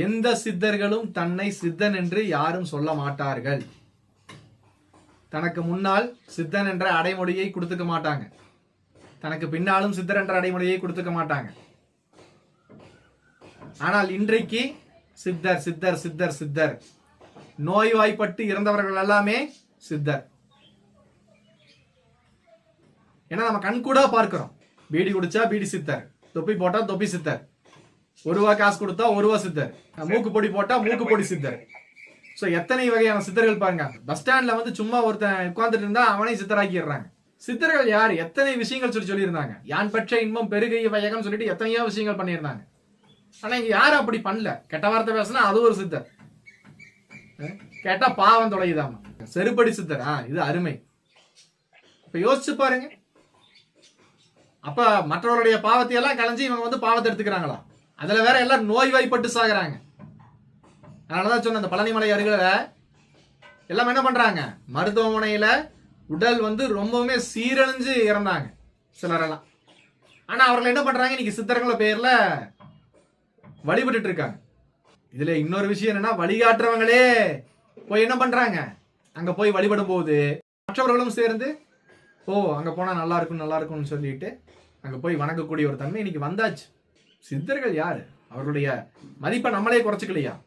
எந்த சித்தர்களும் தன்னை சித்தன் என்று யாரும் சொல்ல மாட்டார்கள். தனக்கு முன்னால் சித்தன் என்ற அடைமொழியை கொடுத்துக்க மாட்டாங்க. தனக்கு பின்னாலும் சித்தர் என்ற அடைமொழியை கொடுத்துக்க மாட்டாங்க. ஆனால் இன்றைக்கு சித்தர் சித்தர் சித்தர் சித்தர், நோய்வாய்ப்பட்டு இறந்தவர்கள் எல்லாமே சித்தர். ஏன்னா நம்ம கண்கூடா பார்க்கிறோம். பீடி குடிச்சா பீடி சித்தர், தொப்பி போட்டா தொப்பி சித்தர், ஒரு ரூபா காசு கொடுத்தா ஒரு ரூபா சித்தர், மூக்கு பொடி போட்டா மூக்கு பொடி சித்தர். சோ எத்தனை வகையான சித்தர்கள் பாருங்க. பஸ் ஸ்டாண்ட்ல வந்து சும்மா ஒருத்தன் உட்கார்ந்துட்டு இருந்தா அவனை சித்தராக்கிடுறாங்க. சித்தர்கள் யார்? எத்தனை விஷயங்கள் சொல்லியிருந்தாங்க. யான் பெற்ற இன்பம் பெருகைய வயகம் சொல்லிட்டு எத்தனையோ விஷயங்கள் பண்ணியிருந்தாங்க. ஆனா இங்க யாரும் அப்படி பண்ணல. கெட்ட வார்த்தை பேசினா அது ஒரு சித்தர், கேட்டா பாவம் தொலையுதாமா, செருப்படி சித்தர். இது அருமை. இப்ப யோசிச்சு பாருங்க. அப்ப மற்றவருடைய பாவத்தை எல்லாம் கலைஞ்சு இவங்க வந்து பாவத்தை எடுத்துக்கிறாங்களா? அதுல வேற எல்லாம் நோய்வாய்ப்பட்டு சாகுறாங்க. அதனாலதான் சொன்ன அந்த பழனிமலை அருகில எல்லாம் என்ன பண்றாங்க, மருத்துவமனையில உடல் வந்து ரொம்பவுமே சீரழிஞ்சு இறந்தாங்க சிலரெல்லாம். ஆனா அவர்கள் என்ன பண்றாங்க, இன்னைக்கு சித்தர்கள பேர்ல வழிபட்டு இருக்காங்க. இதுல இன்னொரு விஷயம் என்னன்னா, வழிகாட்டுறவங்களே போய் என்ன பண்றாங்க, அங்க போய் வழிபடும் போது மற்றவர்களும் சேர்ந்து அங்க போனா நல்லா இருக்கும் நல்லா இருக்கும்னு சொல்லிட்டு அங்க போய் வணங்கக்கூடிய ஒரு தன்மை இன்னைக்கு வந்தாச்சு. சித்தர்கள் யாரு? அவர்களுடைய மதிப்பை நம்மளே குறைச்சிக்கலையா?